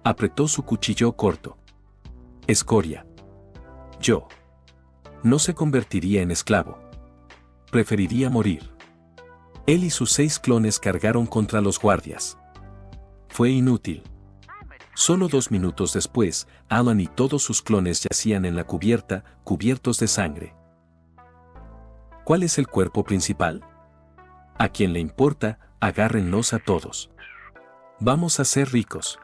Apretó su cuchillo corto. Escoria. Yo. No se convertiría en esclavo. Preferiría morir. Él y sus 6 clones cargaron contra los guardias. Fue inútil. Solo 2 minutos después, Alan y todos sus clones yacían en la cubierta, cubiertos de sangre. ¿Cuál es el cuerpo principal? A quien le importa, agárrenlos a todos. Vamos a ser ricos.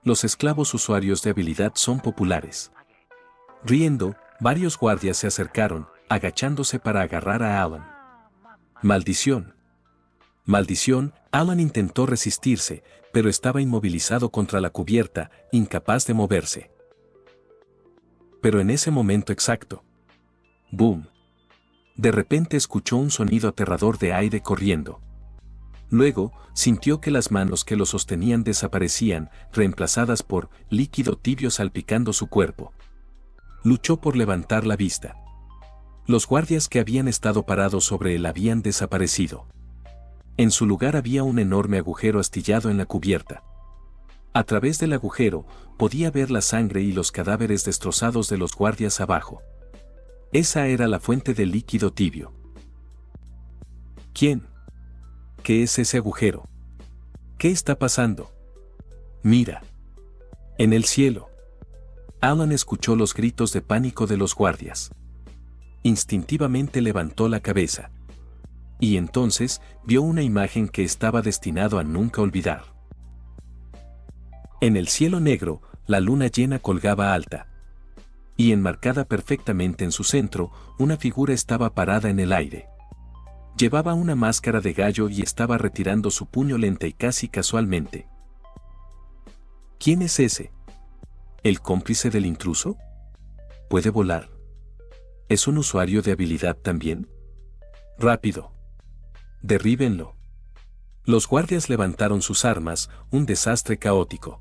Los esclavos usuarios de habilidad son populares. Riendo, varios guardias se acercaron, agachándose para agarrar a Alan. ¡Maldición! ¡Maldición! Alan intentó resistirse, pero estaba inmovilizado contra la cubierta, incapaz de moverse. Pero en ese momento exacto. ¡Boom! De repente escuchó un sonido aterrador de aire corriendo. Luego, sintió que las manos que lo sostenían desaparecían, reemplazadas por líquido tibio salpicando su cuerpo. Luchó por levantar la vista. Los guardias que habían estado parados sobre él habían desaparecido. En su lugar había un enorme agujero astillado en la cubierta. A través del agujero, podía ver la sangre y los cadáveres destrozados de los guardias abajo. Esa era la fuente del líquido tibio. ¿Quién? ¿Qué es ese agujero? ¿Qué está pasando? Mira. En el cielo. Alan escuchó los gritos de pánico de los guardias. Instintivamente levantó la cabeza. Y entonces, vio una imagen que estaba destinado a nunca olvidar. En el cielo negro, la luna llena colgaba alta. Y enmarcada perfectamente en su centro, una figura estaba parada en el aire. Llevaba una máscara de gallo y estaba retirando su puño lenta y casi casualmente. ¿Quién es ese? ¿El cómplice del intruso? ¿Puede volar? ¿Es un usuario de habilidad también? ¡Rápido! ¡Derríbenlo! Los guardias levantaron sus armas, un desastre caótico.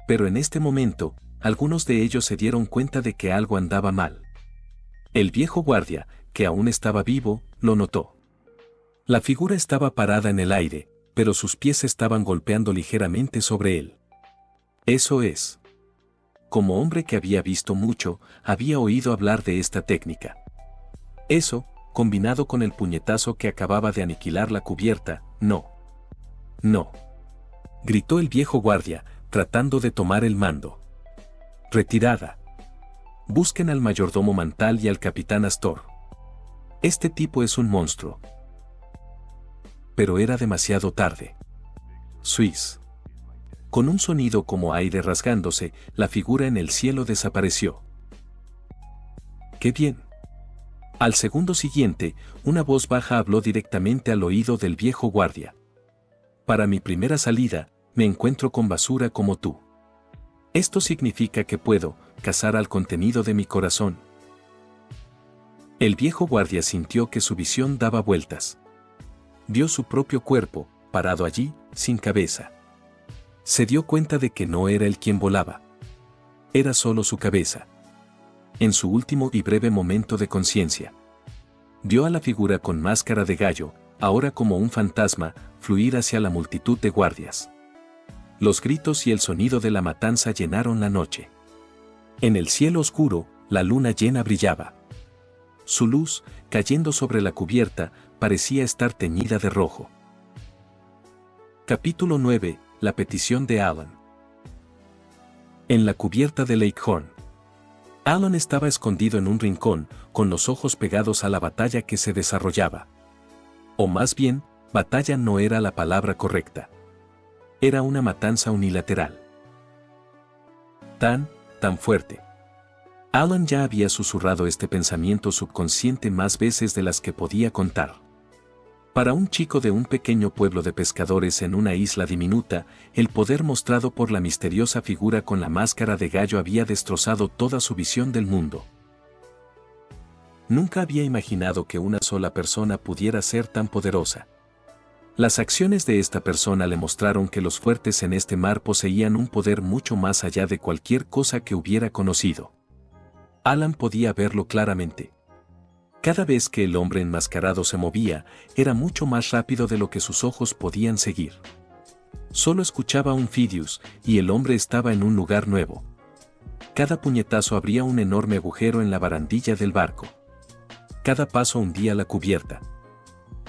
Pero en este momento, algunos de ellos se dieron cuenta de que algo andaba mal. El viejo guardia, que aún estaba vivo, lo notó. La figura estaba parada en el aire, pero sus pies estaban golpeando ligeramente sobre él. Eso es. Como hombre que había visto mucho, había oído hablar de esta técnica. Eso, combinado con el puñetazo que acababa de aniquilar la cubierta, no. No. Gritó el viejo guardia, tratando de tomar el mando. Retirada. Busquen al mayordomo Mantal y al capitán Astor. Este tipo es un monstruo. Pero era demasiado tarde. Swiss. Con un sonido como aire rasgándose, la figura en el cielo desapareció. ¡Qué bien! Al segundo siguiente, una voz baja habló directamente al oído del viejo guardia. Para mi primera salida, me encuentro con basura como tú. Esto significa que puedo cazar al contenido de mi corazón. El viejo guardia sintió que su visión daba vueltas. Vio su propio cuerpo, parado allí, sin cabeza. Se dio cuenta de que no era él quien volaba. Era solo su cabeza. En su último y breve momento de conciencia, vio a la figura con máscara de gallo, ahora como un fantasma, fluir hacia la multitud de guardias. Los gritos y el sonido de la matanza llenaron la noche. En el cielo oscuro, la luna llena brillaba. Su luz, cayendo sobre la cubierta, parecía estar teñida de rojo. Capítulo 9. La petición de Alan. En la cubierta de Lakehorn, Alan estaba escondido en un rincón, con los ojos pegados a la batalla que se desarrollaba. O más bien, batalla no era la palabra correcta. Era una matanza unilateral. Tan fuerte. Alan ya había susurrado este pensamiento subconsciente más veces de las que podía contar. Para un chico de un pequeño pueblo de pescadores en una isla diminuta, el poder mostrado por la misteriosa figura con la máscara de gallo había destrozado toda su visión del mundo. Nunca había imaginado que una sola persona pudiera ser tan poderosa. Las acciones de esta persona le mostraron que los fuertes en este mar poseían un poder mucho más allá de cualquier cosa que hubiera conocido. Alan podía verlo claramente. Cada vez que el hombre enmascarado se movía, era mucho más rápido de lo que sus ojos podían seguir. Solo escuchaba un Fidius, y el hombre estaba en un lugar nuevo. Cada puñetazo abría un enorme agujero en la barandilla del barco. Cada paso hundía la cubierta.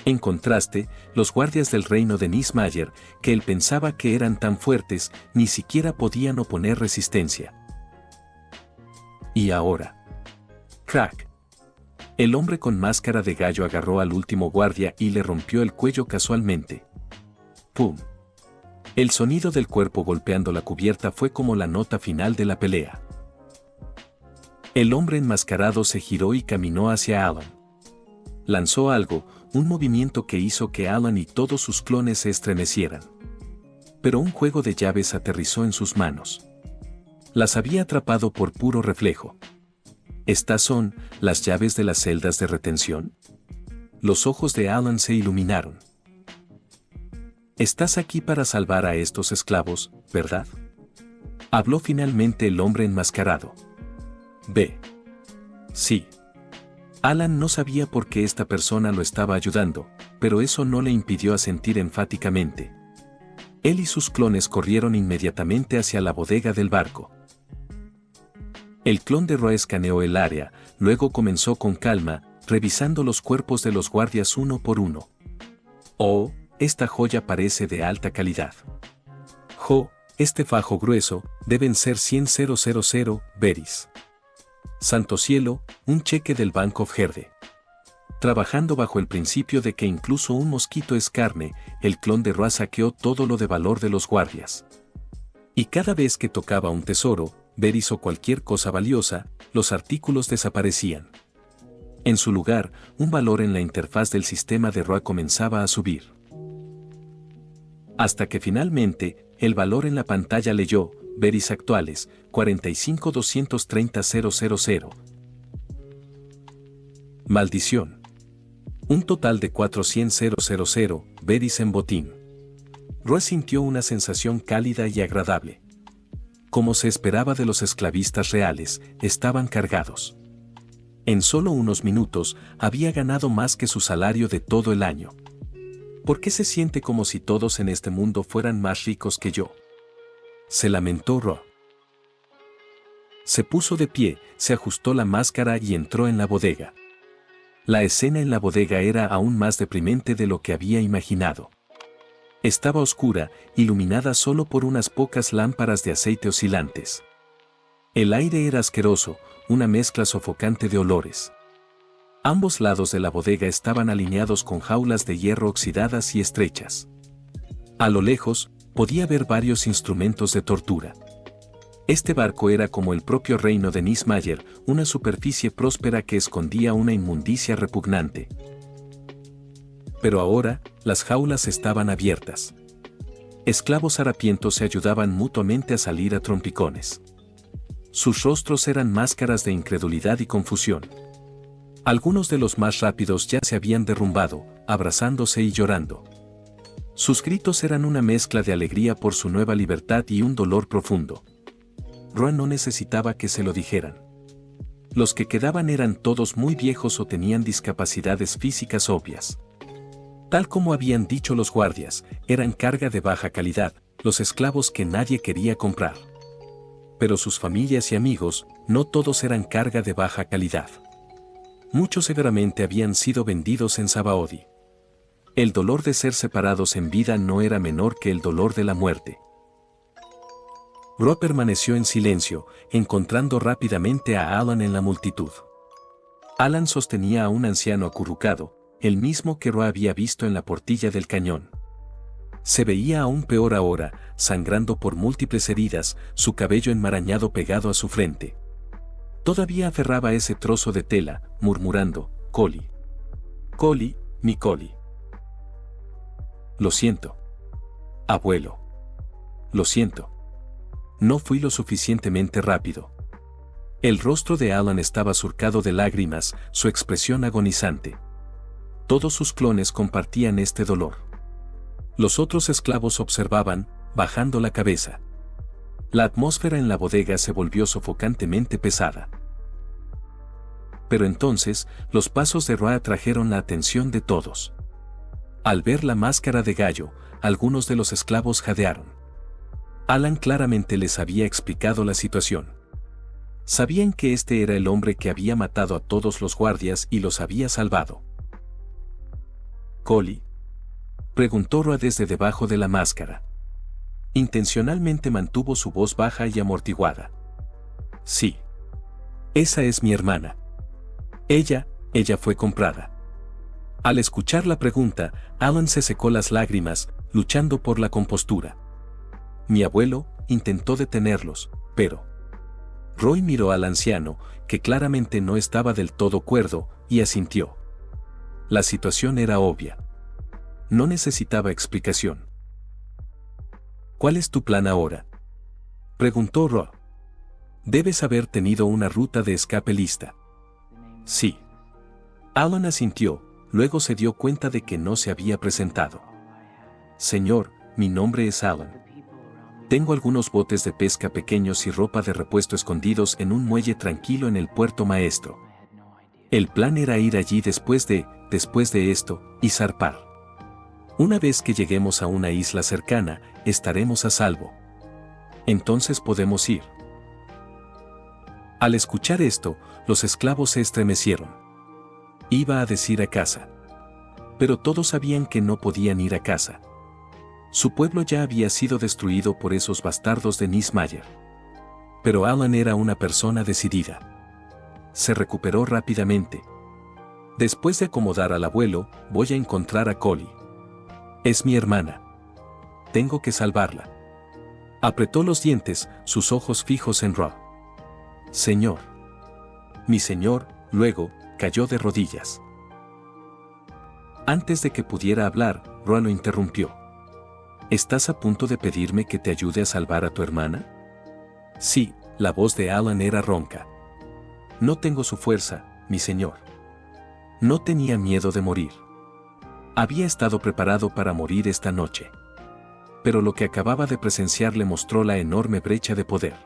En contraste, los guardias del reino de Nismayer, que él pensaba que eran tan fuertes, ni siquiera podían oponer resistencia. Y ahora. ¡Crack! El hombre con máscara de gallo agarró al último guardia y le rompió el cuello casualmente. ¡Pum! El sonido del cuerpo golpeando la cubierta fue como la nota final de la pelea. El hombre enmascarado se giró y caminó hacia Alan. Lanzó algo, un movimiento que hizo que Alan y todos sus clones se estremecieran. Pero un juego de llaves aterrizó en sus manos. Las había atrapado por puro reflejo. ¿Estas son las llaves de las celdas de retención? Los ojos de Alan se iluminaron. Estás aquí para salvar a estos esclavos, ¿verdad? Habló finalmente el hombre enmascarado. Ve. Sí. Alan no sabía por qué esta persona lo estaba ayudando, pero eso no le impidió asentir enfáticamente. Él y sus clones corrieron inmediatamente hacia la bodega del barco. El clon de Roa escaneó el área, luego comenzó con calma, revisando los cuerpos de los guardias uno por uno. Oh, esta joya parece de alta calidad. Este fajo grueso, deben ser 100,000 berries. Santo cielo, un cheque del Bank of Herde. Trabajando bajo el principio de que incluso un mosquito es carne, el clon de Roa saqueó todo lo de valor de los guardias. Y cada vez que tocaba un tesoro, berries o cualquier cosa valiosa, los artículos desaparecían. En su lugar, un valor en la interfaz del sistema de Roa comenzaba a subir. Hasta que finalmente, el valor en la pantalla leyó, berries actuales, 45,230,000. Maldición. Un total de 400,000 berries en botín. Roa sintió una sensación cálida y agradable. Como se esperaba de los esclavistas reales, estaban cargados. En solo unos minutos, había ganado más que su salario de todo el año. ¿Por qué se siente como si todos en este mundo fueran más ricos que yo? Se lamentó Ro. Se puso de pie, se ajustó la máscara y entró en la bodega. La escena en la bodega era aún más deprimente de lo que había imaginado. Estaba oscura, iluminada solo por unas pocas lámparas de aceite oscilantes. El aire era asqueroso, una mezcla sofocante de olores. Ambos lados de la bodega estaban alineados con jaulas de hierro oxidadas y estrechas. A lo lejos, podía ver varios instrumentos de tortura. Este barco era como el propio reino de Nismayer, una superficie próspera que escondía una inmundicia repugnante. Pero ahora, las jaulas estaban abiertas. Esclavos harapientos se ayudaban mutuamente a salir a trompicones. Sus rostros eran máscaras de incredulidad y confusión. Algunos de los más rápidos ya se habían derrumbado, abrazándose y llorando. Sus gritos eran una mezcla de alegría por su nueva libertad y un dolor profundo. Roa no necesitaba que se lo dijeran. Los que quedaban eran todos muy viejos o tenían discapacidades físicas obvias. Tal como habían dicho los guardias, eran carga de baja calidad, los esclavos que nadie quería comprar. Pero sus familias y amigos, no todos eran carga de baja calidad. Muchos seguramente habían sido vendidos en Sabaody. El dolor de ser separados en vida no era menor que el dolor de la muerte. Ro permaneció en silencio, encontrando rápidamente a Alan en la multitud. Alan sostenía a un anciano acurrucado, el mismo que Ro había visto en la portilla del cañón. Se veía aún peor ahora, sangrando por múltiples heridas, su cabello enmarañado pegado a su frente. Todavía aferraba ese trozo de tela, murmurando, Collie. Collie, mi Collie. Lo siento. Abuelo. Lo siento. No fui lo suficientemente rápido. El rostro de Alan estaba surcado de lágrimas, su expresión agonizante. Todos sus clones compartían este dolor. Los otros esclavos observaban, bajando la cabeza. La atmósfera en la bodega se volvió sofocantemente pesada. Pero entonces, los pasos de Roa atrajeron la atención de todos. Al ver la máscara de gallo, algunos de los esclavos jadearon. Alan claramente les había explicado la situación. Sabían que este era el hombre que había matado a todos los guardias y los había salvado. ¿Collie?, preguntó Roa desde debajo de la máscara. Intencionalmente mantuvo su voz baja y amortiguada. Sí. Esa es mi hermana. Ella fue comprada. Al escuchar la pregunta, Alan se secó las lágrimas, luchando por la compostura. Mi abuelo intentó detenerlos, pero... Roy miró al anciano, que claramente no estaba del todo cuerdo, y asintió. La situación era obvia. No necesitaba explicación. ¿Cuál es tu plan ahora?, preguntó Roy. Debes haber tenido una ruta de escape lista. Sí. Alan asintió, luego se dio cuenta de que no se había presentado. Señor, mi nombre es Alan. Tengo algunos botes de pesca pequeños y ropa de repuesto escondidos en un muelle tranquilo en el puerto maestro. El plan era ir allí después de esto, y zarpar. Una vez que lleguemos a una isla cercana, estaremos a salvo. Entonces podemos ir. Al escuchar esto, los esclavos se estremecieron. Iba a decir a casa. Pero todos sabían que no podían ir a casa. Su pueblo ya había sido destruido por esos bastardos de Nismayer. Pero Alan era una persona decidida. Se recuperó rápidamente. Después de acomodar al abuelo, voy a encontrar a Collie. Es mi hermana. Tengo que salvarla. Apretó los dientes, sus ojos fijos en Roa. Señor. Mi señor, luego, cayó de rodillas. Antes de que pudiera hablar, Roa lo interrumpió. ¿Estás a punto de pedirme que te ayude a salvar a tu hermana? Sí, la voz de Alan era ronca. No tengo su fuerza, mi señor. No tenía miedo de morir. Había estado preparado para morir esta noche. Pero lo que acababa de presenciar le mostró la enorme brecha de poder.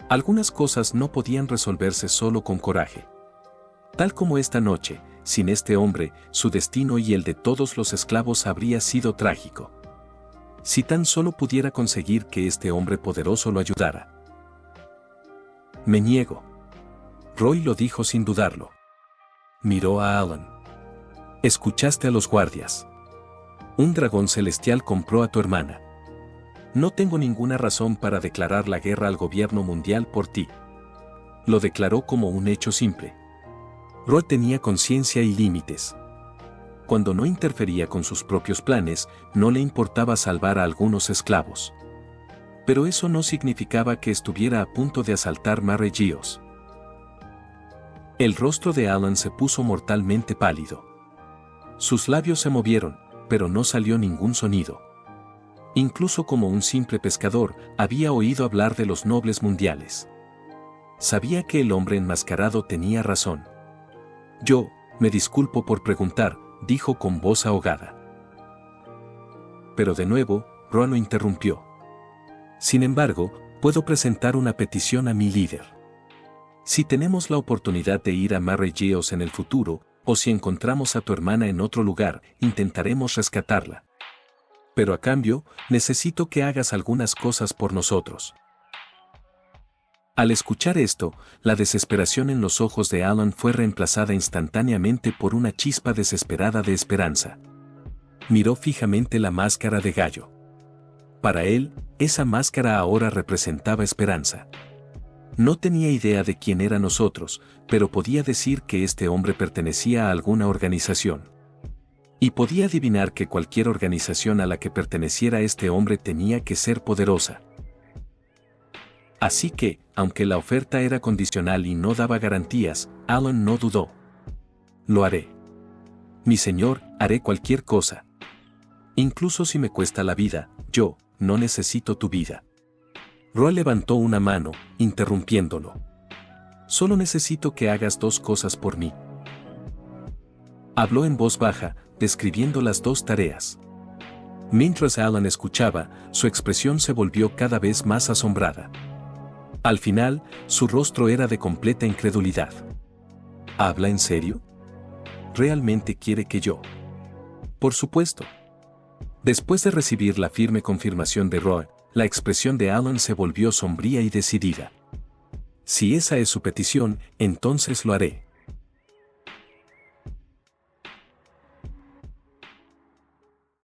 Algunas cosas no podían resolverse solo con coraje. Tal como esta noche, sin este hombre, su destino y el de todos los esclavos habría sido trágico. Si tan solo pudiera conseguir que este hombre poderoso lo ayudara. Me niego. Roy lo dijo sin dudarlo. Miró a Alan. Escuchaste a los guardias. Un dragón celestial compró a tu hermana. No tengo ninguna razón para declarar la guerra al gobierno mundial por ti. Lo declaró como un hecho simple. Roy tenía conciencia y límites. Cuando no interfería con sus propios planes, no le importaba salvar a algunos esclavos. Pero eso no significaba que estuviera a punto de asaltar Mare Geos. El rostro de Alan se puso mortalmente pálido. Sus labios se movieron, pero no salió ningún sonido. Incluso como un simple pescador, había oído hablar de los nobles mundiales. Sabía que el hombre enmascarado tenía razón. Yo, me disculpo por preguntar, dijo con voz ahogada. Pero de nuevo, Roy lo interrumpió. Sin embargo, puedo presentar una petición a mi líder. Si tenemos la oportunidad de ir a Mare Geos en el futuro, o si encontramos a tu hermana en otro lugar, intentaremos rescatarla. Pero a cambio, necesito que hagas algunas cosas por nosotros. Al escuchar esto, la desesperación en los ojos de Alan fue reemplazada instantáneamente por una chispa desesperada de esperanza. Miró fijamente la máscara de Gallo. Para él, esa máscara ahora representaba esperanza. No tenía idea de quién era nosotros, pero podía decir que este hombre pertenecía a alguna organización. Y podía adivinar que cualquier organización a la que perteneciera este hombre tenía que ser poderosa. Así que, aunque la oferta era condicional y no daba garantías, Alan no dudó. Lo haré. Mi señor, haré cualquier cosa. Incluso si me cuesta la vida, yo, no necesito tu vida. Roy levantó una mano, interrumpiéndolo. Solo necesito que hagas dos cosas por mí. Habló en voz baja, describiendo las dos tareas. Mientras Alan escuchaba, su expresión se volvió cada vez más asombrada. Al final, su rostro era de completa incredulidad. ¿Habla en serio? ¿Realmente quiere que yo? Por supuesto. Después de recibir la firme confirmación de Roy, la expresión de Alan se volvió sombría y decidida. Si esa es su petición, entonces lo haré.